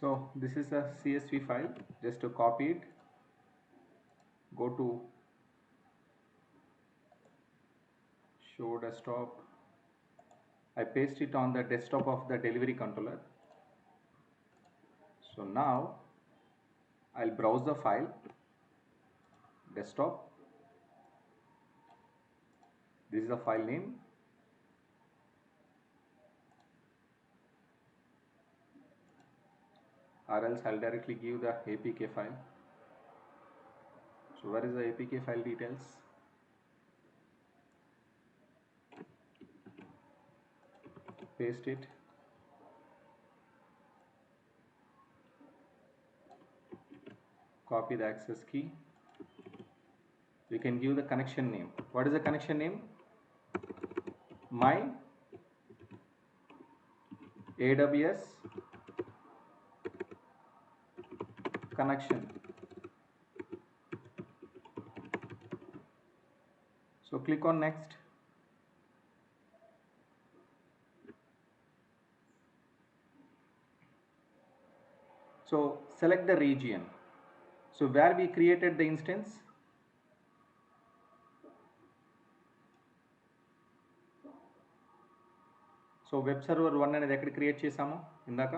So this is a CSV file. Just to copy it, go to show desktop. I paste it on the desktop of the delivery controller. So now I'll browse the file, desktop. This is the file name. Or else I'll directly give the APK file. So where is the APK file details? Paste it. Copy the access key. We can give the connection name. What is the connection name? My AWS connection. So click on next. So select the region. So where we created the instance, so web server 1 అనేది ఎక్కడ create చేసాము ఇందాక?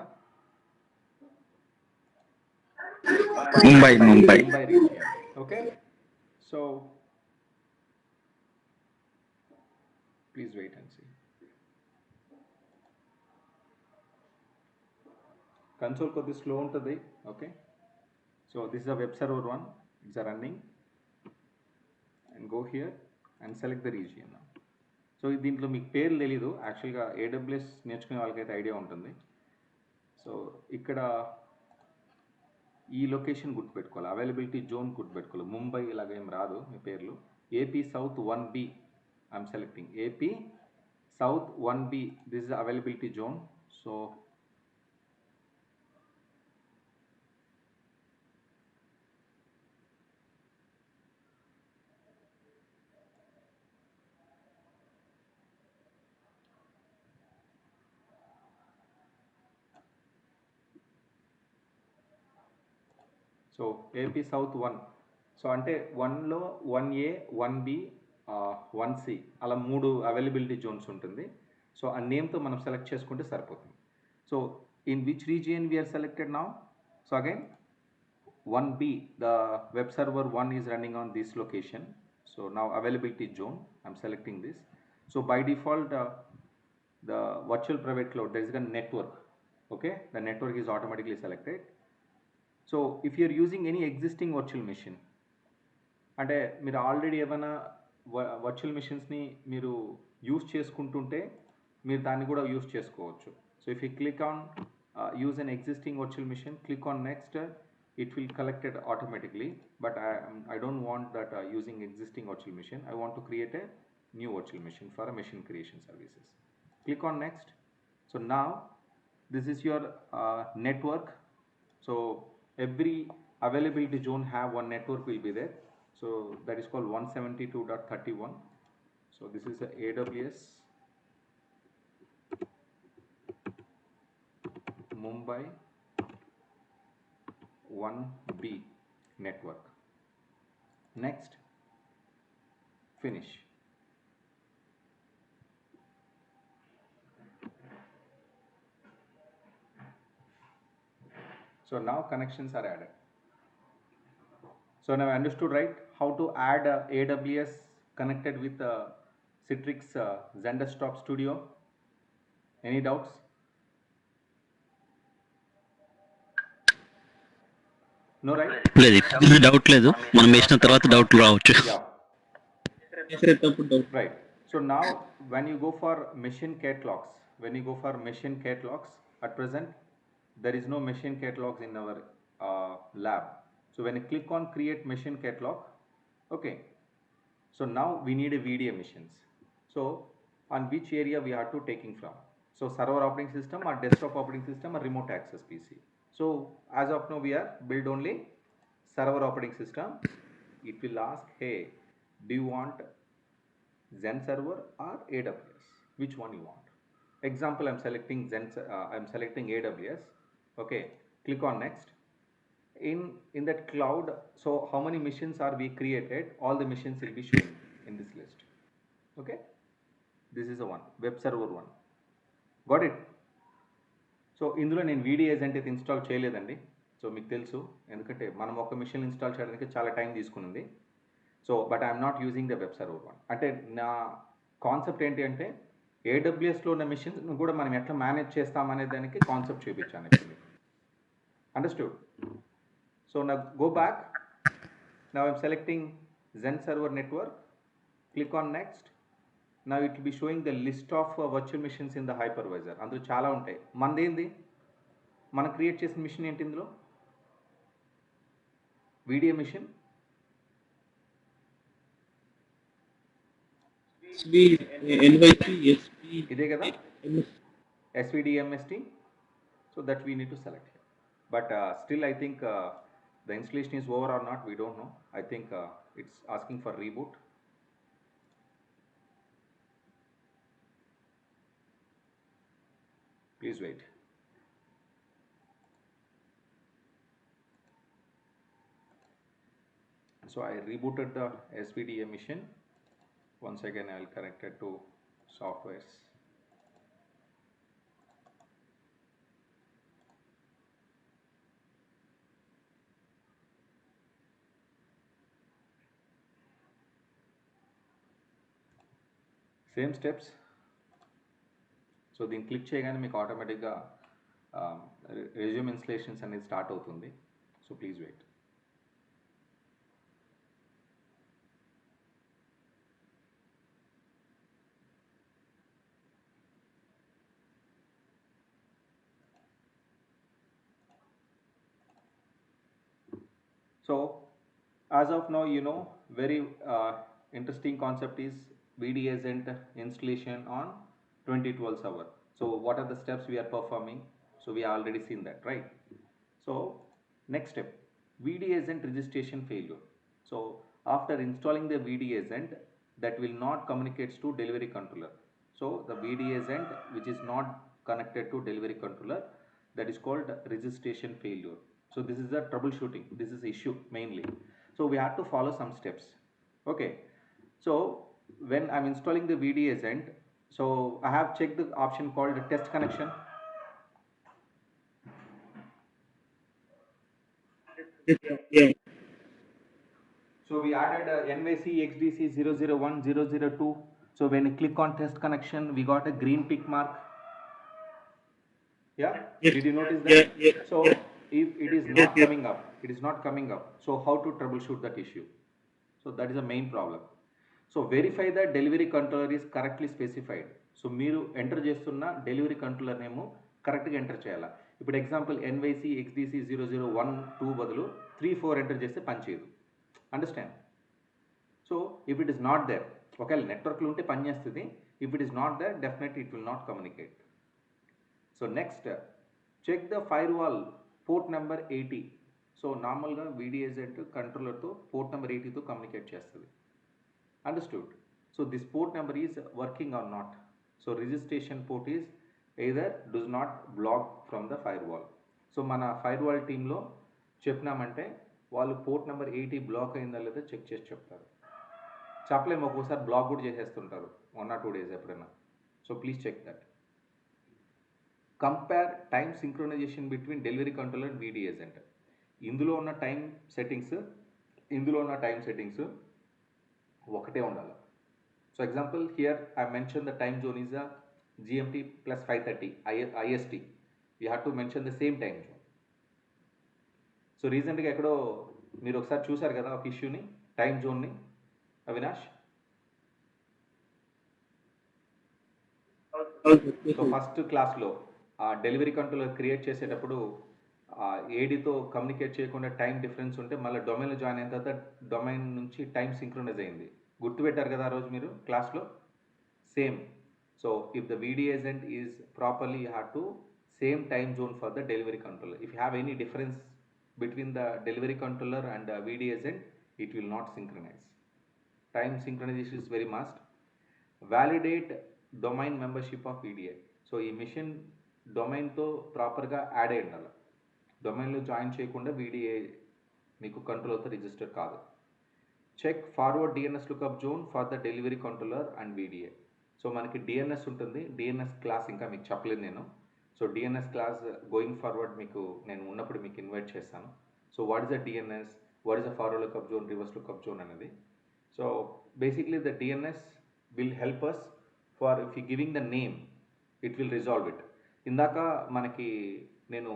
Mumbai region. Okay, so please wait and see. Console కొద్దిగా slow ఉంటుంది. Okay, so this is a web server 1, it's a running and go here and select the region. So దీంట్లో మీకు పేర్లు తెలీదు, యాక్చువల్గా AWS నేర్చుకునే వాళ్ళకైతే ఐడియా ఉంటుంది. సో ఇక్కడ ఈ లొకేషన్ గుర్తుపెట్టుకోవాలి, అవైలబిలిటీ జోన్ గుర్తుపెట్టుకోవాలి. ముంబై ఇలాగ ఏం రాదు మీ పేర్లు. AP South 1B I'm selecting. AP South 1B, this is availability zone. So so AP South 1, so అంటే 1లో 1A 1B 1C అలా 3 అవైలబిలిటీ జోన్స్ ఉంటుంది. సో ఆ నేమ్తో మనం సెలెక్ట్ చేసుకుంటే సరిపోతుంది. So in which region we are selected now? So again 1B, the web server 1 is running on this location. So now availability zone, I'm selecting this. So by default the virtual private cloud, there is a network. Okay, the network is automatically selected. So if you're using any existing virtual machine, అంటే మీరు already ఏమైనా virtual మెషిన్స్ని మీరు use చేసుకుంటుంటే మీరు దాన్ని కూడా use చేసుకోవచ్చు. So if you click on use an existing virtual machine, click on next. it will collect it automatically, but I don't want that using existing virtual machine. I want to create a new virtual machine for a machine creation services. Click on next. So now this is your network. So every availability zone have one network will be there. So that is called 172.31. So this is a AWS Mumbai 1B network. Next, finish. So now connections are added. So now I understood, right, how to add AWS connected with Citrix Zendesk Studio. Any doubts? No, right? లేదు ఇప్పుడు doubt లేదు, మనం వేసిన తర్వాత doubt రావచ్చు. Yeah. Right. So now when you go for machine catalogs, at present there is no machine catalogs in our lab. So when you click on create machine catalog, okay. So now we need a VDA machines. So on which area we are to taking from? So server operating system or desktop operating system or remote access PC. So as of now we are build only server operating system. It will ask, hey, do you want Zen server or AWS? Which one you want? Example, I'm selecting I'm selecting AWS. Okay, click on next. In that cloud, so how many machines are we created? All the machines will be showing in this list. Okay, this is the one, web server one. Got it? So ఇందులో నేను video agent అయితే install చేయలేదండి. So మీకు తెలుసు, ఎందుకంటే మనం ఒక machine install చేయడానికి చాలా టైం తీసుకునింది. So but I'm not using the web server one. అంటే నా కాన్సెప్ట్ ఏంటి అంటే ఏడబ్ల్యూఎస్లో ఉన్న మిషన్స్ కూడా మనం ఎట్లా మేనేజ్ చేస్తామనే దానికి కాన్సెప్ట్ చూపించాను ఇప్పుడు మీకు. అండర్స్టూడ్? సో నా go back. Now I'm selecting Zen server network. Click on next. Now it will be showing the list of virtual machines in the hypervisor. అందులో చాలా ఉంటాయి. మనదేంది, మనం క్రియేట్ చేసిన మిషన్ ఏంటి ఇందులో? Video machine. ఇదే కదా, SVDMST. So that we need to select here. But still I think the installation is over or not, we don't know. I think it's asking for reboot. Please wait. So I rebooted the SVDA machine. Once again I will connect it to softwares. Same steps. So దీన్ని click చేయగానే మీకు ఆటోమేటిక్గా resume installations అనేది start అవుతుంది. So please wait. So as of now, you know, very interesting concept is VDAgent installation on 2012 server. So what are the steps we are performing? So we have already seen that, right? So next step, VDAgent registration failure. So after installing the VDAgent, that will not communicate to delivery controller. So the VDAgent which is not connected to delivery controller, that is called registration failure. So this is the troubleshooting, this is the issue mainly. So we have to follow some steps. Okay, so when I'm installing the VDAgent, so I have checked the option called test connection. Yeah. So we added NVC XDC 001 002. So when you click on test connection, we got a green tick mark. Yeah, Yes. did you notice that? Yeah. So if it is not coming up, so how to troubleshoot that issue? So that is the main problem. So verify that delivery controller is correctly specified. So మీరు enter చేస్తున్న delivery controller name కరెక్ట్గా enter చేయాలి. ఇప్పుడు example ఎన్వైసి ఎక్స్డిసి 0012 బదులు 34 enter చేస్తే పనిచేయదు. Understand? So if it is not there, ఒకవేళ నెట్వర్క్లో ఉంటే పనిచేస్తుంది. If it is not there, definitely it will not communicate. So next, check the firewall port number 80. So నార్మల్గా వీడిఏజెంట్ కంట్రోలర్తో పోర్ట్ నెంబర్ 80తో కమ్యూనికేట్ చేస్తుంది. Understood? So this port number is working or not. So registration port is either does not block from the firewall. So మన firewall టీంలో చెప్పినామంటే వాళ్ళు port number 80 black అయిందా లేదా check చేసి చెప్తారు. చెప్పలేము, ఒక్కోసారి బ్లాక్ కూడా చేసేస్తుంటారు 1 or 2 days ఎప్పుడైనా. So please check that. Compare time synchronization between delivery controller and video agent. ఇందులో ఉన్న టైం సెట్టింగ్స్ ఒకటే ఉండాలి. So example here I mention the time zone is a GMT plus 5:30 IST. You have to mention the same time zone. So రీసెంట్గా ఎక్కడో మీరు ఒకసారి చూసారు కదా ఒక ఇష్యూని, టైమ్ జోన్ని, అవినాష్. సో ఫస్ట్ క్లాస్లో ఆ డెలివరీ కంట్రోలర్ క్రియేట్ చేసేటప్పుడు ఏడీతో కమ్యూనికేట్ చేయకుండా టైం డిఫరెన్స్ ఉంటే మళ్ళీ డొమైన్లో జాయిన్ అయిన తర్వాత డొమైన్ నుంచి టైం సింక్రోనైజ్ అయింది. గుర్తుపెట్టారు కదా ఆ రోజు మీరు క్లాస్లో? Same. So if the VD agent is properly, you have to same time zone for the delivery controller. If you have any difference between the delivery controller and the VD agent, it will not synchronize. Time synchronization is very must. Validate domain membership of VDA. So ఈ మిషన్ డొమైన్తో ప్రాపర్గా add అయి ఉండాలి. డొమైన్లో join చేయకుండా VDA మీకు కంట్రోలర్తో రిజిస్టర్ కాదు. Check forward DNS lookup zone for the delivery controller and VDA. So మనకి DNS ఉంటుంది. DNS క్లాస్ ఇంకా మీకు చెప్పలేదు నేను. So DNS class going forward మీకు నేను ఉన్నప్పుడు మీకు ఇన్వైట్ చేస్తాను. So what is the DNS, what is the forward lookup zone, reverse lookup zone అనేది. So basically the DNS will help us for if you giving the name, it will resolve it. ఇందాక మనకి నేను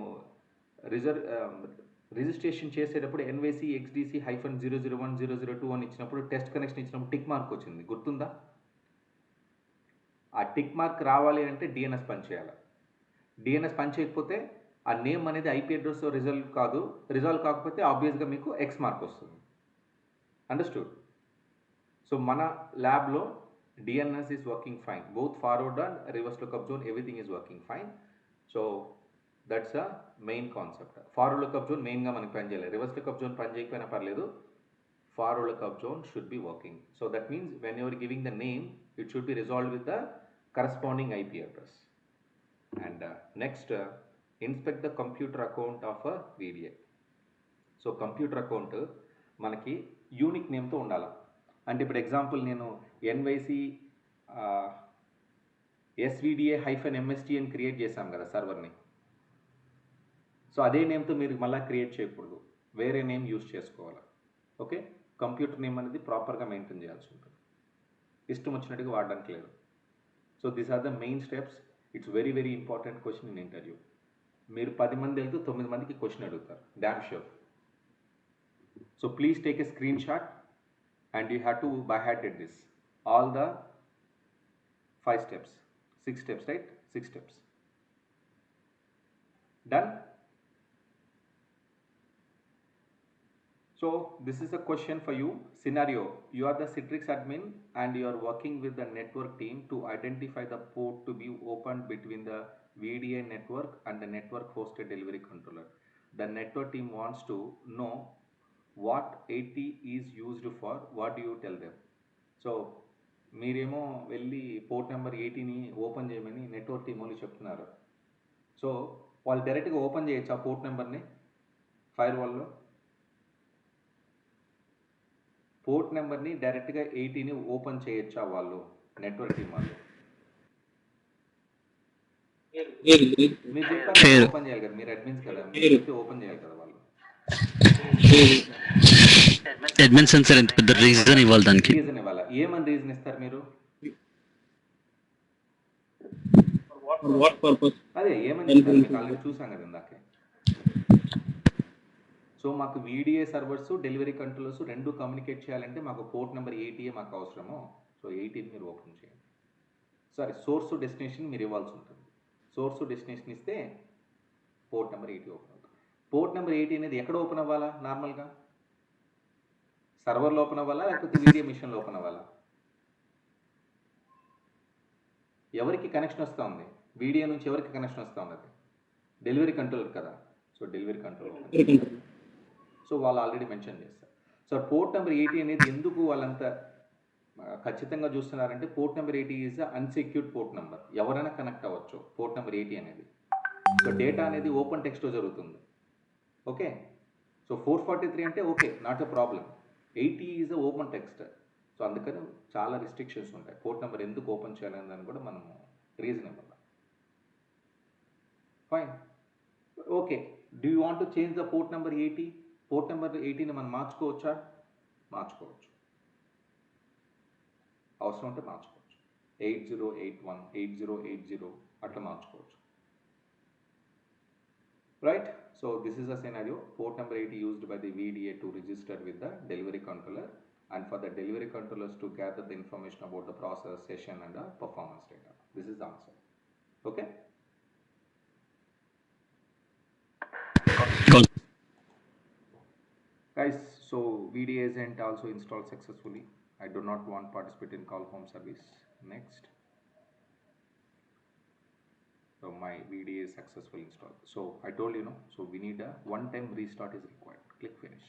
registration చేసేటప్పుడు NYC XDC-001-002 అని ఇచ్చినప్పుడు test connection ఇచ్చినప్పుడు tick mark వచ్చింది, గుర్తుందా? ఆ టిక్ మార్క్ రావాలి అంటే DNS పనిచేయాలి. DNS పనిచేయకపోతే ఆ నేమ్ అనేది IP అడ్రస్ రిజాల్వ్ కాకపోతే ఆబ్వియస్గా మీకు X మార్క్ వస్తుంది. అండర్స్టూడ్? సో మన ల్యాబ్లో DNS is working fine. Both forward and reverse lookup zone, everything is working fine. So that's a main concept. Forward lookup zone మెయిన్గా మనకి పనిచేయాలి. రివర్స్ లుకప్ జోన్ పనిచేయకపోయినా పర్లేదు, forward lookup zone should be working. So that means when you are giving the name, it should be resolved with the corresponding IP address. And next, inspect the computer account of a VDA. So computer account మనకి unique నేమ్తో ఉండాలి. అంటే ఇప్పుడు example నేను NYC SVDA-MST అని create చేశాం కదా సర్వర్ని. So అదే నేమ్తో మీరు మళ్ళీ క్రియేట్ చేయకూడదు, వేరే నేమ్ యూజ్ చేసుకోవాలి. ఓకే? కంప్యూటర్ నేమ్ అనేది ప్రాపర్గా మెయింటైన్ చేయాల్సి ఉంటుంది, ఇష్టం వచ్చినట్టుగా వాడడానికి లేదు. So these are the main steps. It's very very important question in interview. మీరు 10 మంది వెళ్తే 9 మందికి క్వశ్చన్ అడుగుతారు, damn sure. So please take a screenshot and you have to by heart it this all the 5 steps, 6 steps, right? 6 steps. Done? So this is a question for you. Scenario: you are the Citrix admin and you are working with the network team to identify the port to be opened between the VDA network and the network hosted delivery controller. The network team wants to know what 80 is used for. What do you tell them? So మీరేమో వెళ్ళి port number 80ని open చేయమని network team వాళ్ళు చెప్తున్నారు. So వాళ్ళు డైరెక్ట్గా open చేయొచ్చు ఆ port నెంబర్ని ఫైర్ వాల్లో? పోర్ట్ నెంబర్ని డైరెక్ట్గా 80ని ఓపెన్ చేయొచ్చా వాళ్ళు, నెట్వర్క్ టీమ్ వాళ్ళు? మీరు చెప్పారు ఓపెన్ చేయాలి కదా, మీరు అడ్మిన్స్ కదా, మీరు చెప్తే ఓపెన్ చేయాలి కదా వాళ్ళు. అడ్మిన్ సెన్సర్ ఎంత పెద్ద రీజన్ ఇవ్వాలి దానికి? రీజన్ ఇవ్వాలా? ఏమని రీజన్ ఇస్తారు మీరు? అదే ఏమని ఇస్తారు మీకు ఆల్రెడీ చూసాం కదా ఇందాకే. సో మాకు VDA సర్వర్స్, డెలివరీ కంట్రోలర్స్ రెండు కమ్యూనికేట్ చేయాలంటే మాకు పోర్ట్ నెంబర్ 80 మాకు అవసరము. సో 80ని మీరు ఓపెన్ చేయండి. సారీ, సోర్స్ డెస్టినేషన్ మీరు ఇవ్వాల్సి ఉంటుంది. సోర్స్ డెస్టినేషన్ ఇస్తే పోర్ట్ నెంబర్ 80 ఓపెన్ అవుతుంది. పోర్ట్ నెంబర్ 80 అనేది ఎక్కడ ఓపెన్ అవ్వాలా నార్మల్గా? సర్వర్లో ఓపెన్ అవ్వాలా లేకపోతే వీడియో మిషన్లో ఓపెన్ అవ్వాలా? ఎవరికి కనెక్షన్ వస్తూ ఉంది? వీడియో నుంచి ఎవరికి కనెక్షన్ వస్తూ ఉన్నది? డెలివరీ కంట్రోలర్ కదా. సో డెలివరీ కంట్రోల్ సో వాళ్ళు ఆల్రెడీ మెన్షన్ చేస్తారు. సో పోర్ట్ నెంబర్ 80 అనేది ఎందుకు వాళ్ళంతా ఖచ్చితంగా చూస్తున్నారంటే port number 80 is unsecured port number. ఎవరైనా కనెక్ట్ అవ్వచ్చు పోర్ట్ నెంబర్ 80 అనేది. సో డేటా అనేది ఓపెన్ టెక్స్ట్లో జరుగుతుంది. ఓకే, సో 443 అంటే okay, not a problem. 80 is a open text. So అందుకని చాలా రిస్ట్రిక్షన్స్ ఉంటాయి. పోర్ట్ నెంబర్ ఎందుకు ఓపెన్ చేయాలని దాన్ని కూడా మనము రీజన్ ఇవ్వాలి. Fine, okay. Do you want to change the port number 80? Port number 80ని మనం మార్చుకోవచ్చా? మార్చుకోవచ్చు. అవసరం ఉంటే మార్చుకోవచ్చు. 8081, 8080 అట్లా మార్చుకోవచ్చు. Right, so this is a scenario. Port number 80 used by the VDA to register with the delivery controller and for the delivery controllers to gather the information about the process, session and the performance data. This is the answer. Okay. Guys, so VDA isn't also installed successfully. I do not want participate in call home service. Next. So my VDA is successfully installed. So I told you, so we need a one-time restart is required. Click finish.